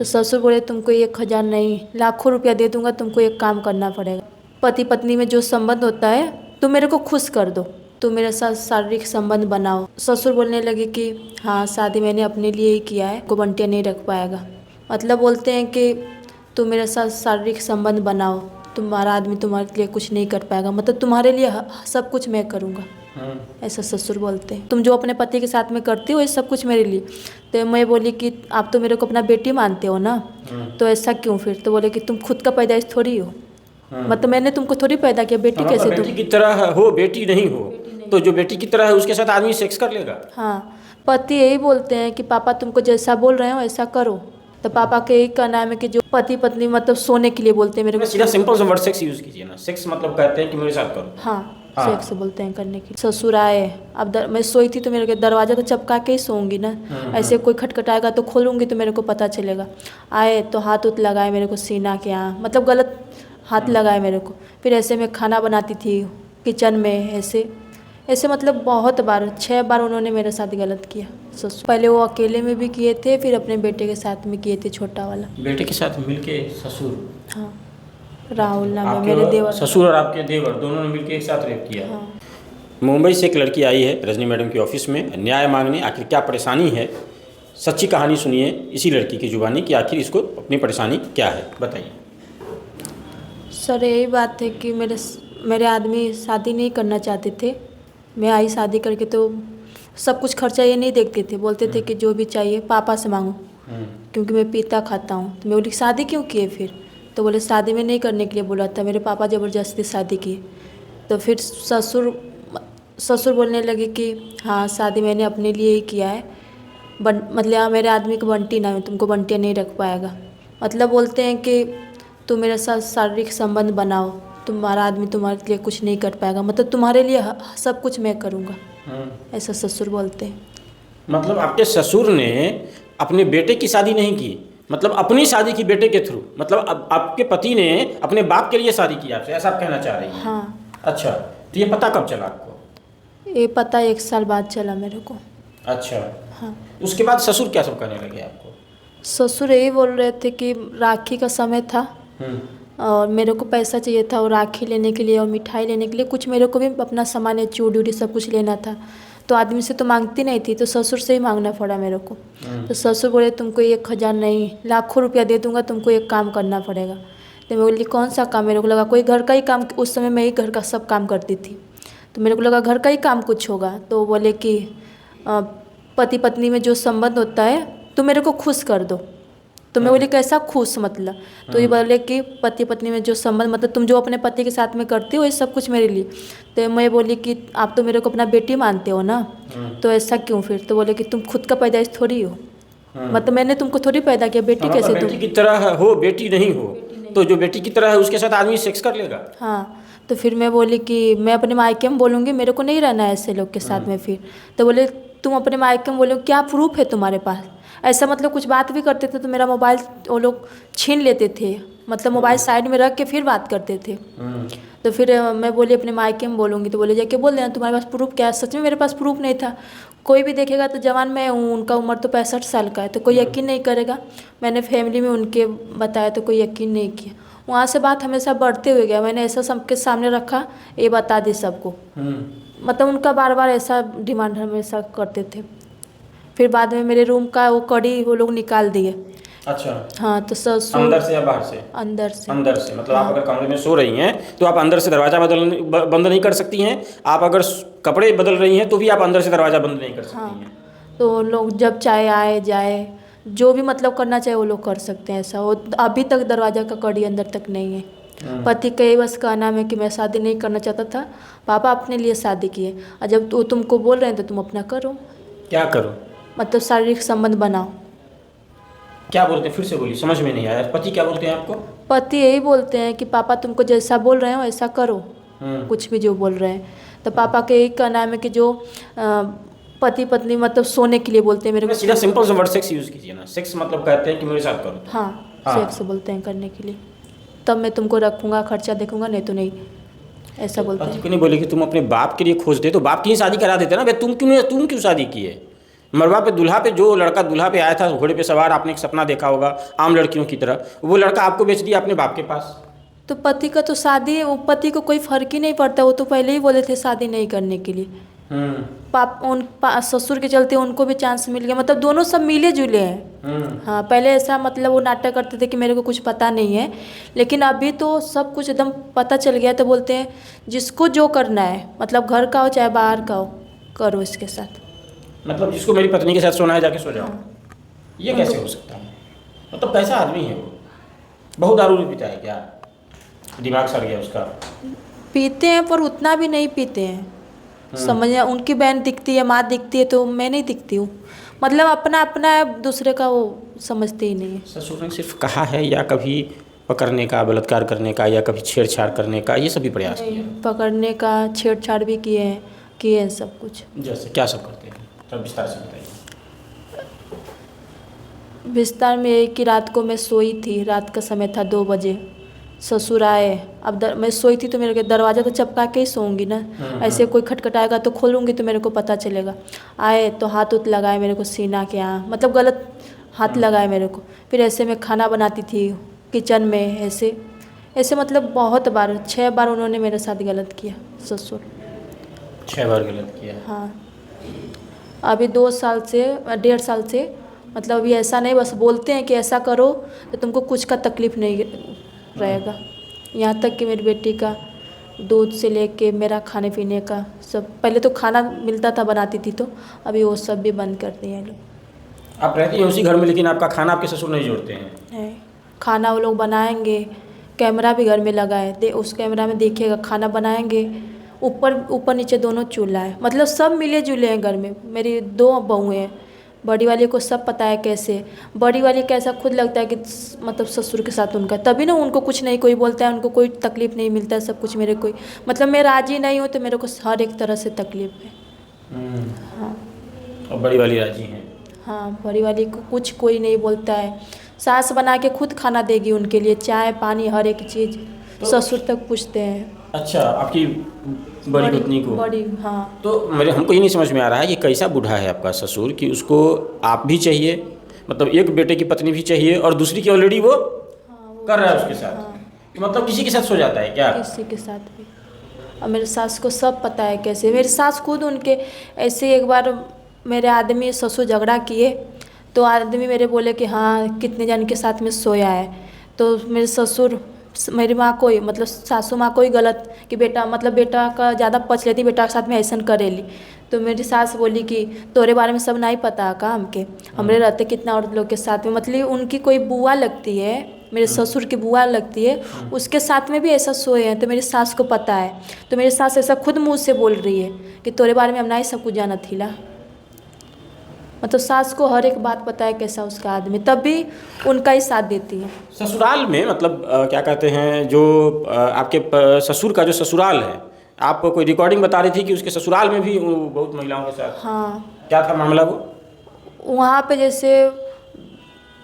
तो ससुर बोले तुमको 1,000 नहीं लाखों रुपया दे दूंगा, तुमको एक काम करना पड़ेगा। पति पत्नी में जो संबंध होता है तुम मेरे को खुश कर दो, तुम मेरे साथ शारीरिक संबंध बनाओ। ससुर बोलने लगे कि हाँ शादी मैंने अपने लिए ही किया है, को बंटिया नहीं रख पाएगा। मतलब बोलते हैं कि तुम मेरे साथ शारीरिक संबंध बनाओ, तुम्हारा आदमी तुम्हारे लिए कुछ नहीं कर पाएगा, मतलब तुम्हारे लिए सब कुछ मैं करूँगा। ऐसा ससुर बोलते हैं। तुम जो अपने पति के साथ में करती हो ये सब कुछ मेरे लिए। तो मैं बोली कि आप तो मेरे को अपना बेटी मानते हो ना, तो ऐसा क्यों फिर? तो बोले कि तुम खुद का पैदाइश थोड़ी हो, मतलब मैंने तुमको थोड़ी पैदा किया, बेटी कैसे तुम बेटी की तरह हो, बेटी नहीं हो। तो जो बेटी की तरह है उसके साथ आदमी सेक्स कर लेगा। हाँ, पति यही बोलते हैं कि पापा तुमको जैसा बोल रहे हो ऐसा करो। तो पापा के यही कहना है कि जो पति पत्नी मतलब सोने के लिए बोलते हैं मेरे को। सीधा सिंपल सा वर्ड सेक्स यूज कीजिए ना। सेक्स मतलब कहते हैं कि मेरे साथ करो। हाँ सेक्स बोलते हैं करने की। ससुर आए, अब मैं सोई थी तो मेरे दरवाज़ा तो चपका के ही सोऊंगी ना, ऐसे कोई खटखटाएगा तो खोलूंगी तो मेरे को पता चलेगा। आए तो हाथ उत लगाए मेरे को सीना के यहाँ, मतलब गलत हाथ लगाए मेरे को। फिर ऐसे में खाना बनाती थी किचन में, ऐसे ऐसे मतलब बहुत बार 6 बार उन्होंने मेरे साथ गलत किया। ससुर पहले वो अकेले में भी किए थे, फिर अपने बेटे के साथ में किए थे, छोटा वाला बेटे के साथ मिलके ससुर। हाँ, राहुल नाम है मेरे देवर। ससुर और आपके देवर दोनों ने मिलकर एक साथ रेप किया। हाँ। मुंबई से एक लड़की आई है रजनी मैडम के ऑफिस में न्याय मांगने। आखिर क्या परेशानी है, सच्ची कहानी सुनिए इसी लड़की की जुबानी कि आखिर इसको अपनी परेशानी क्या है, बताइए। सर यही बात है कि मेरे आदमी शादी नहीं करना चाहते थे। मैं आई शादी करके तो सब कुछ खर्चा ये नहीं देखते थे, बोलते थे कि जो भी चाहिए पापा से मांगो, क्योंकि मैं पीता खाता हूँ। तो मैं बोली शादी क्यों किए फिर? तो बोले शादी में नहीं करने के लिए बोला था, मेरे पापा ज़बरदस्ती शादी किए। तो फिर ससुर बोलने लगे कि हाँ शादी मैंने अपने लिए ही किया है, मतलब मेरे आदमी को बंटी नाम है, तुमको बंटिया नहीं रख पाएगा। मतलब बोलते हैं कि तुम मेरे साथ शारीरिक संबंध बनाओ, तुम्हारा आदमी तुम्हारे लिए कुछ नहीं कर पाएगा, मतलब तुम्हारे लिए सब कुछ मैं करूँगा। ऐसा ससुर बोलते हैं। मतलब आपके ससुर ने अपने बेटे की शादी नहीं की, मतलब अपनी शादी की बेटे के थ्रू, मतलब आपके पति ने अपने बाप के लिए शादी की आपसे, ऐसा आप कहना चाह रही हैं? हाँ। अच्छा, तो ये पता कब चला आपको? ये पता 1 साल बाद चला मेरे को। अच्छा। हाँ। उसके बाद ससुर क्या सब कहने लगे आपको? ससुर यही बोल रहे थे कि राखी का समय था और मेरे को पैसा चाहिए था और राखी लेने के लिए और मिठाई लेने के लिए, कुछ मेरे को भी अपना सामान है, चूड़ी उड़ी सब कुछ लेना था। तो आदमी से तो मांगती नहीं थी, तो ससुर से ही मांगना पड़ा मेरे को। तो ससुर बोले तुमको 1,000 नहीं लाखों रुपया दे दूंगा, तुमको एक काम करना पड़ेगा। तो मैं बोली कौन सा काम? मेरे को लगा कोई घर का ही काम, उस समय मैं ही घर का सब काम करती थी, तो मेरे को लगा घर का ही काम कुछ होगा। तो बोले कि पति पत्नी में जो संबंध होता है तुम मेरे को खुश कर दो। तो मैं बोली कैसा खुश मतलब? तो ये बोले कि पति पत्नी में जो संबंध मतलब तुम जो अपने पति के साथ में करती हो ये सब कुछ मेरे लिए। तो मैं बोली कि आप तो मेरे को अपना बेटी मानते हो ना, तो ऐसा क्यों फिर? तो बोले कि तुम खुद का पैदाइश थोड़ी हो, मतलब मैंने तुमको थोड़ी पैदा किया, बेटी कैसे तुम बेटी की तरह हो, बेटी नहीं हो। तो जो बेटी की तरह है उसके साथ आदमी सेक्स कर लेगा। हाँ। तो फिर मैं बोली कि मैं अपने मायके में बोलूँगी, मेरे को नहीं रहना है ऐसे लोग के साथ में। फिर तो बोले तुम अपने मायके में बोलो, क्या प्रूफ है तुम्हारे पास? ऐसा मतलब कुछ बात भी करते थे तो मेरा मोबाइल वो लोग छीन लेते थे, मतलब मोबाइल साइड में रख के फिर बात करते थे। तो फिर मैं बोली अपने मायके में बोलूँगी, तो बोले जाके बोल देना तुम्हारे पास प्रूफ क्या है? सच में मेरे पास प्रूफ नहीं था। कोई भी देखेगा तो जवान मैं हूँ, उनका उम्र तो 65 साल का है, तो कोई यकीन नहीं करेगा। मैंने फैमिली में उनके बताया तो कोई यकीन नहीं किया। वहाँ से बात हमेशा बढ़ते हुए गया, मैंने ऐसा सबके सामने रखा, ये बता दी सबको। मतलब उनका बार बार ऐसा डिमांड हमेशा करते थे। फिर बाद में मेरे रूम का वो कड़ी वो लोग निकाल दिए। अच्छा। हाँ। तो ससुर अंदर से या बाहर से? अंदर से। अंदर से मतलब आप अगर कमरे में सो रही हैं तो आप अंदर से दरवाजा बंद नहीं कर सकती हैं। आप अगर कपड़े बदल रही हैं तो भी आप अंदर से दरवाजा बंद नहीं कर सकती हैं। तो लोग जब चाहे आए जाए, जो भी मतलब करना चाहे वो लोग कर सकते हैं। ऐसा वो अभी तक दरवाजा का कड़ी अंदर तक नहीं है। पति का ही बस कहना है कि मैं शादी नहीं करना चाहता था, पापा अपने लिए शादी किए, और जब तो तुमको बोल रहे हैं तो तुम अपना करो। क्या करो? मतलब शारीरिक संबंध बनाओ। क्या बोलते हैं, फिर से बोलिए, समझ में नहीं आया। पति क्या बोलते हैं आपको? पति यही बोलते हैं कि पापा तुमको जैसा बोल रहे हो ऐसा करो, कुछ भी जो बोल रहे हैं। तो पापा के यही कहना है कि जो पति पत्नी मतलब सोने के लिए बोलते हैं मेरे को। सीधा सिंपल सा वर्ड सेक्स यूज कीजिए ना। सेक्स मतलब कहते हैं कि मेरे साथ करो। हाँ, सेक्स बोलते हैं करने के लिए, तब मैं तुमको रखूँगा, खर्चा देखूँगा, नहीं तो नहीं, ऐसा बोलते हैं। पति को नहीं बोले कि तुम अपने बाप के लिए खोज दे, तो बाप की ही शादी करा देते ना। तुम क्यों शादी की है? मरवा पे दूल्हा पे जो लड़का दूल्हा पे आया था घोड़े पे सवार, आपने एक सपना देखा होगा आम लड़कियों की तरह, वो लड़का आपको बेच दिया अपने बाप के पास। तो पति का तो शादी है, वो पति को कोई फर्क ही नहीं पड़ता, वो तो पहले ही बोले थे शादी नहीं करने के लिए। ससुर के चलते उनको भी चांस मिल गया, मतलब दोनों सब मिले जुले हैं। हाँ, पहले ऐसा मतलब वो नाटक करते थे कि मेरे को कुछ पता नहीं है, लेकिन अभी तो सब कुछ एकदम पता चल गया। तो बोलते हैं जिसको जो करना है, मतलब घर का हो चाहे बाहर का हो, करो इसके साथ। मतलब जिसको मेरी पत्नी के साथ सोना है जाके सो जाओ। ये कैसे हो सकता है? मतलब कैसा आदमी है वो? बहुत दारू भी पीता है क्या? दिमाग सड़ गया उसका? पीते हैं पर उतना भी नहीं पीते हैं। समझ, उनकी बहन दिखती है, माँ दिखती है, तो मैं नहीं दिखती हूँ। मतलब अपना अपना है, दूसरे का वो समझते ही नहीं है। ससुर ने सिर्फ कहा है या कभी पकड़ने का, बलात्कार करने का, या कभी छेड़छाड़ करने का, ये सभी प्रयास किए हैं? पकड़ने का, छेड़छाड़ भी किए हैं सब कुछ। जैसे क्या सब करते हैं, थोड़ा विस्तार से बताइए। विस्तार में यही कि रात को मैं सोई थी, रात का समय था 2 बजे, ससुर आए। अब मैं सोई थी तो मेरे दरवाज़ा तो चपका के ही सोऊंगी ना, ऐसे कोई खटखटाएगा तो खोलूंगी तो मेरे को पता चलेगा। आए तो हाथ उत लगाए मेरे को सीना के यहाँ, मतलब गलत हाथ लगाए मेरे को। फिर ऐसे मैं खाना बनाती थी किचन में, ऐसे मतलब बहुत बार, 6 बार उन्होंने मेरे साथ गलत किया, ससुर। 6 बार गलत किया? हाँ, अभी 2 साल से, 1.5 साल से, मतलब अभी ऐसा नहीं, बस बोलते हैं कि ऐसा करो तो तुमको कुछ का तकलीफ़ नहीं रहेगा। यहाँ तक कि मेरी बेटी का दूध से लेके मेरा खाने पीने का सब, पहले तो खाना मिलता था बनाती थी, तो अभी वो सब भी बंद कर दिए हैं लोग। आप रहती हैं उसी घर में, लेकिन आपका खाना आपके ससुर नहीं जोड़ते हैं? है, खाना वो लोग बनाएंगे, कैमरा भी घर में लगा है, उस कैमरा में देखिएगा, खाना बनाएंगे। ऊपर नीचे दोनों चूल्हा है, मतलब सब मिले जुले हैं घर में। मेरी 2 बहुएँ हैं, बड़ी वाली को सब पता है कैसे, बड़ी वाली कैसा खुद लगता है कि मतलब ससुर के साथ उनका, तभी ना उनको कुछ नहीं कोई बोलता है, उनको कोई तकलीफ़ नहीं मिलता है, सब कुछ मेरे कोई, मतलब मैं राज़ी नहीं हूँ तो मेरे को हर एक तरह से तकलीफ़ है। हाँ, और बड़ी वाली राजी हैं? हाँ, बड़ी वाली को कुछ कोई नहीं बोलता है। सास बना के खुद खाना देगी उनके लिए, चाय पानी हर एक चीज़, ससुर तक पूछते हैं। अच्छा, आपकी बड़ी पत्नी को? बड़ी, हाँ। तो हमको ये नहीं समझ में आ रहा है कि कैसा बूढ़ा है आपका ससुर कि उसको आप भी चाहिए, मतलब एक बेटे की पत्नी भी चाहिए, और दूसरी की ऑलरेडी वो कर रहा है उसके साथ। मतलब किसी के साथ सो जाता है क्या? किसी के साथ भी। और मेरे सास को सब पता है कैसे, मेरी सास खुद उनके ऐसे, एक बार मेरे आदमी ससुर झगड़ा किए तो आदमी मेरे बोले कि हाँ कितने जन के साथ में सोया है, तो मेरे ससुर मेरी माँ को ही, मतलब सासू माँ को ही गलत कि बेटा, मतलब बेटा का ज़्यादा पच लेती, बेटा के साथ में ऐसा करेली। तो मेरी सास बोली कि तोरे बारे में सब नहीं पता का हमके, हमरे रहते कितना और लोग के साथ में, मतलब उनकी कोई बुआ लगती है, मेरे ससुर की बुआ लगती है, उसके साथ में भी ऐसा सोए हैं, तो मेरी सास को पता है। तो मेरी सास ऐसा खुद मुँह से बोल रही है कि तोरे बारे में हम नहीं सब कुछ जाना थीला। मतलब सास को हर एक बात पता है कैसा उसका आदमी, तब भी उनका ही साथ देती है। ससुराल में मतलब क्या कहते हैं, जो आपके ससुर का जो ससुराल है, आप कोई रिकॉर्डिंग बता रही थी कि उसके ससुराल में भी वो बहुत महिलाओं के साथ? हाँ, क्या था मामला वो? वहाँ पे जैसे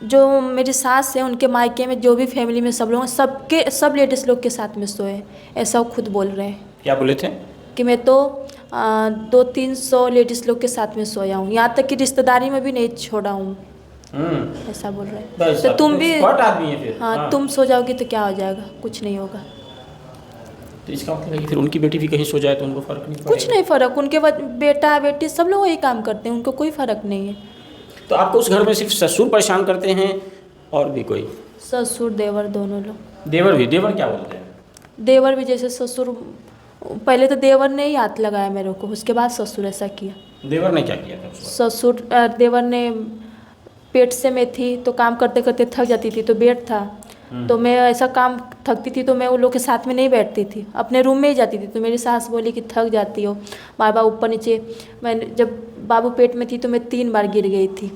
जो मेरी सास है, उनके मायके में जो भी फैमिली में सब लोग, सब लेडीज़ लोग के साथ में सोए, ऐसा वो खुद बोल रहे हैं। क्या बोले थे? कि मैं तो 200-300 लेडीज़ लोग के साथ में सोया हूँ, यहाँ तक कि रिश्तेदारी में भी नहीं छोड़ा हूँ, ऐसा बोल रहे हैं। तो तुम भी, आदमी है फिर? हाँ, तुम सो जाओगी तो क्या हो जाएगा, कुछ नहीं होगा। तो इसका मतलब है कि फिर उनकी बेटी भी कहीं सो जाए तो उनको फ़र्क नहीं पड़ेगा? कुछ नहीं फ़र्क, उनके बेटा बेटी सब लोग वही काम करते हैं, उनको कोई फ़र्क नहीं है। तो आपको उस घर में सिर्फ ससुर परेशान करते हैं और भी कोई? ससुर देवर दोनों लोग। देवर भी? देवर क्या बोलते हैं? देवर भी जैसे ससुर, पहले तो देवर ने ही हाथ लगाया मेरे को, उसके बाद ससुर ऐसा किया। देवर ने क्या किया था? ससुर, देवर ने, पेट से मैं थी तो काम करते करते थक जाती थी, तो बेड था, तो मैं ऐसा काम थकती थी तो मैं उन लोग के साथ में नहीं बैठती थी, अपने रूम में ही जाती थी। तो मेरी सास बोली कि थक जाती हो बार बार ऊपर नीचे। मैंने जब बाबू पेट में थी तो मैं 3 बार गिर गई थी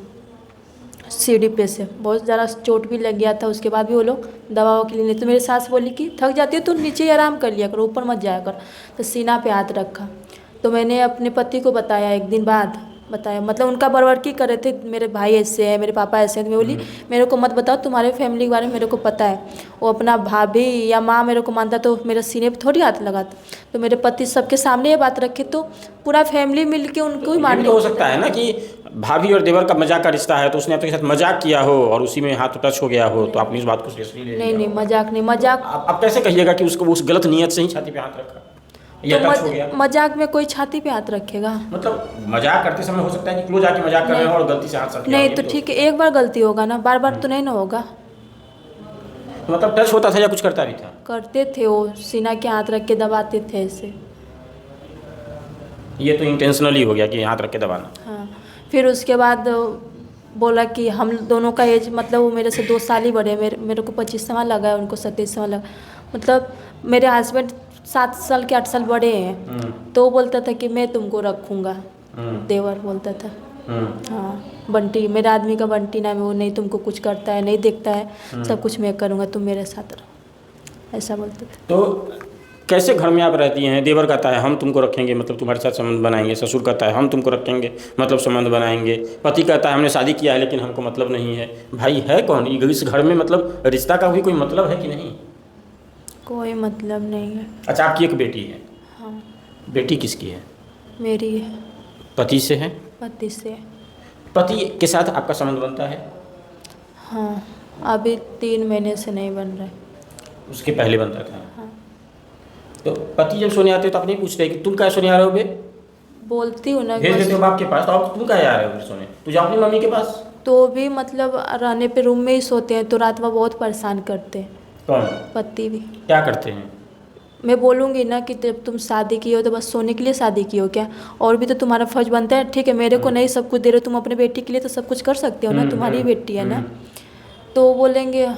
सीढ़ी पे से, बहुत ज़्यादा चोट भी लग गया था। उसके बाद भी वो लोग दवाओं के लिए नहीं, तो मेरी सास बोली कि थक जाती हो तो नीचे ही आराम कर लिया कर, ऊपर मत जाया कर। तो सीना पे हाथ रखा, तो मैंने अपने पति को बताया 1 दिन बाद, बताया, मतलब उनका बरबरकी कर रहे थे, मेरे भाई ऐसे हैं, मेरे पापा ऐसे हैं। तो मैं बोली मेरे को मत बताओ, तुम्हारे फैमिली के बारे में मेरे को पता है। वो अपना भाभी या माँ मेरे को मानता तो मेरे सीने पे थोड़ी हाथ लगाता। तो मेरे पति सबके सामने ये बात रखे तो पूरा फैमिली मिल के उनको ही ये भी मारने तो हो सकता है ना कि भाभी और देवर का मजाक का रिश्ता है, तो उसने आपके साथ मजाक किया हो और उसी में हाथ टच हो गया हो, तो आपने इस बात को सीरियसली ले लिया नहीं नहीं, हो। मजाक नहीं, मजाक आप कैसे कहिएगा कि उसको उस गलत नियत से ही छाती पे हाथ रखा या तो टच हो गया? मजाक में कोई छाती पे हाथ रखेगा? मतलब मजाक करते समय हो सकता है कि क्लोज आके मजाक कर रहे हो और गलती से हाथ सट गया हो, नहीं ये तो भी ठीक है, एक बार गलती होगा ना, बार बार तो नहीं ना होगा। तो मतलब टच होता था या कुछ करता भी था? करते थे, वो सीना के हाथ रख के दबाते थे ऐसे। ये तो इंटेंशनली हो गया कि हाथ रख के दबाना। हाँ, फिर उसके बाद बोला कि हम दोनों का एज, मतलब वो मेरे से 2 साल ही बड़े हैं, मेरे को 25वां लगा है, उनको 27वां लगा। मतलब मेरे हस्बैंड 7 साल के 8 साल बड़े हैं। तो वो बोलता था कि मैं तुमको रखूँगा, देवर बोलता था। हाँ, बंटी, मेरे आदमी का बंटी नाम है, वो नहीं तुमको कुछ करता है, नहीं देखता है, सब कुछ मैं करूँगा, तुम मेरे साथ रहो, ऐसा बोलता था। तो कैसे घर में आप रहती हैं? देवर कहता है हम तुमको रखेंगे, मतलब तुम्हारे साथ संबंध बनाएंगे। ससुर कहता है हम तुमको रखेंगे, मतलब संबंध बनाएंगे। पति कहता है हमने शादी किया है लेकिन हमको मतलब नहीं है। भाई है कौन इस घर में? मतलब रिश्ता का भी कोई मतलब है कि नहीं? कोई मतलब नहीं है। अच्छा, आपकी एक बेटी है? हाँ, बेटी किसकी है? मेरी है, पति से है? पति से। पति के साथ आपका संबंध बनता है? हाँ, अभी 3 महीने से नहीं बन रहा है। उसके पहले बनता था? हाँ, तो पति जब सोने आते हो तो आप नहीं पूछते कि तुम क्या सोने आ रहे हो बे? बोलती हूँ ना, भेज देते हो बाप के पास, तो आप तुम क्या आ रहे हो फिर सोने? तू जा अपनी मम्मी के पास। तो भी मतलब रहने पे रूम में ही सोते हैं, तो रात में बहुत परेशान करते हैं। कौन? पति भी। क्या करते हैं? मैं बोलूँगी ना कि जब तुम शादी की हो तो बस सोने के लिए शादी की हो क्या? और भी तो तुम्हारा फर्ज बनता है। ठीक है, मेरे को नहीं सब कुछ दे रहे हो, तुम अपने बेटी के लिए तो सब कुछ कर सकते हो ना, तुम्हारी ही बेटी है ना। तो वो बोलेंगे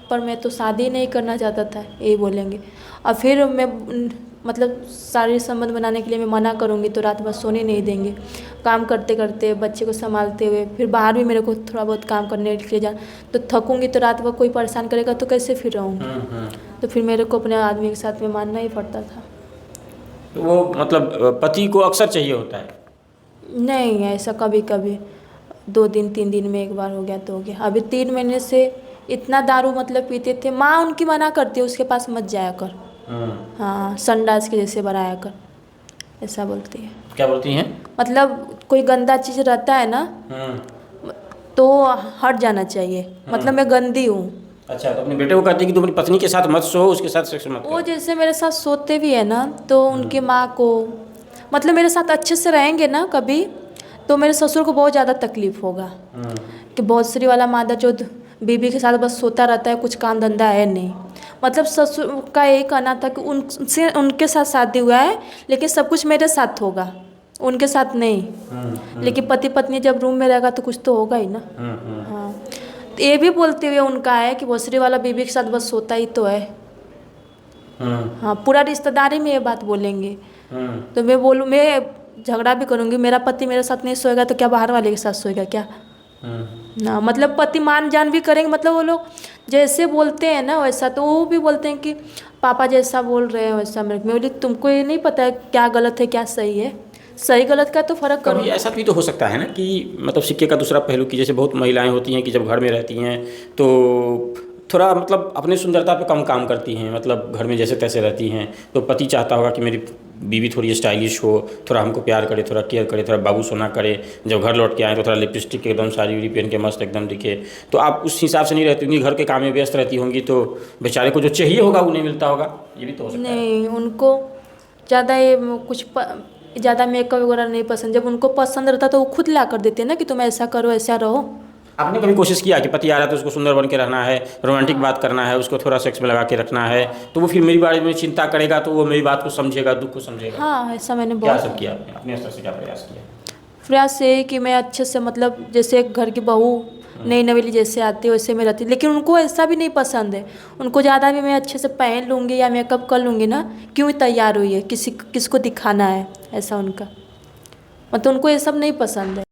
पर मैं तो शादी नहीं करना चाहता था, यही बोलेंगे। और फिर मैं मतलब शारीरिक संबंध बनाने के लिए मैं मना करूँगी तो रात भर सोने नहीं देंगे। काम करते करते, बच्चे को संभालते हुए, फिर बाहर भी मेरे को थोड़ा बहुत काम करने के लिए जाना, तो थकूँगी तो रात भर कोई परेशान करेगा तो कैसे फिर रहूँगी? तो फिर मेरे को अपने आदमी के साथ में मानना ही पड़ता था। तो वो मतलब पति को अक्सर चाहिए होता है? नहीं, ऐसा कभी कभी 2 दिन 3 दिन में एक बार हो गया तो हो गया। अभी 3 महीने से इतना दारू मतलब पीते थे, माँ उनकी मना करती है उसके पास मत जाया कर। हाँ, संडास के जैसे बनाया कर, ऐसा बोलती है। क्या बोलती हैं? मतलब कोई गंदा चीज़ रहता है ना तो हट जाना चाहिए, मतलब मैं गंदी हूँ। अच्छा, तो अपने बेटे को कहती है कि तुम अपनी पत्नी के साथ मत सो, उसके साथ सेक्स मत वो करो। जैसे मेरे साथ सोते भी है ना, तो उनकी माँ को मतलब मेरे साथ अच्छे से रहेंगे ना कभी, तो मेरे ससुर को बहुत ज़्यादा तकलीफ होगा कि भोसरी वाला मादा जो बीबी के साथ बस सोता रहता है, कुछ काम धंधा है नहीं। मतलब ससुर का यही कहना था कि उनसे उनके साथ शादी हुआ है लेकिन सब कुछ मेरे साथ होगा, उनके साथ नहीं। लेकिन पति पत्नी जब रूम में रहेगा तो कुछ तो होगा ही ना। हाँ, तो ये भी बोलते हुए उनका है कि भोसरी वाला बीबी के साथ बस सोता ही तो है। हाँ, पूरा रिश्तेदारी में ये बात बोलेंगे। तो मैं बोलूँ, मैं झगड़ा भी करूँगी, मेरा पति मेरे साथ नहीं सोएगा तो क्या बाहर वाले के साथ सोएगा क्या? ना, मतलब पति मान जान भी करेंगे, मतलब वो लोग जैसे बोलते हैं ना वैसा, तो वो भी बोलते हैं कि पापा जैसा बोल रहे हैं वैसा। मैं बोली तुमको ये नहीं पता है क्या गलत है क्या सही है? सही गलत का तो फर्क करो। कभी ऐसा भी तो हो सकता है ना कि मतलब सिक्के का दूसरा पहलू, की जैसे बहुत महिलाएं होती हैं कि जब घर में रहती हैं तो थोड़ा मतलब अपने सुंदरता पे कम काम करती हैं, मतलब घर में जैसे तैसे रहती हैं, तो पति चाहता होगा कि मेरी बीवी थोड़ी स्टाइलिश हो, थोड़ा हमको प्यार करे, थोड़ा केयर करे, थोड़ा बाबू सोना करे, जब घर लौट के आए तो थोड़ा लिपस्टिक एकदम साड़ी उड़ी पहन के मस्त एकदम दिखे। तो आप उस हिसाब से नहीं रहती होंगी, घर के काम में व्यस्त रहती होंगी, तो बेचारे को जो चाहिए होगा वो नहीं मिलता होगा, ये भी तो हो सकता है। नहीं, उनको ज़्यादा ये कुछ ज़्यादा मेकअप वगैरह नहीं पसंद। जब उनको पसंद रहता तो वो खुद ला कर देते हैं ना कि तुम ऐसा करो ऐसा रहो। आपने कभी कोशिश किया कि पति आ रहा है तो उसको सुंदर बन के रहना है, रोमांटिक बात करना है, उसको थोड़ा सेक्स में लगा के रखना है, तो वो फिर मेरी बारे में चिंता करेगा, तो वो मेरी बात को समझेगा, दुख को समझेगा? हाँ, ऐसा मैंने क्या बहुत सब किया आपने? अपने स्तर से क्या प्रयास किया? प्रयास ये है कि मैं अच्छे से, मतलब जैसे एक घर की बहू नई नवेली जैसे आती है वैसे मैं रहती, लेकिन उनको ऐसा भी नहीं पसंद है। उनको ज़्यादा भी मैं अच्छे से पहन लूँगी या मेकअप कर लूँगी ना, क्यों तैयार हुई है, किसको दिखाना है, ऐसा उनका, मतलब उनको ये सब नहीं पसंद है।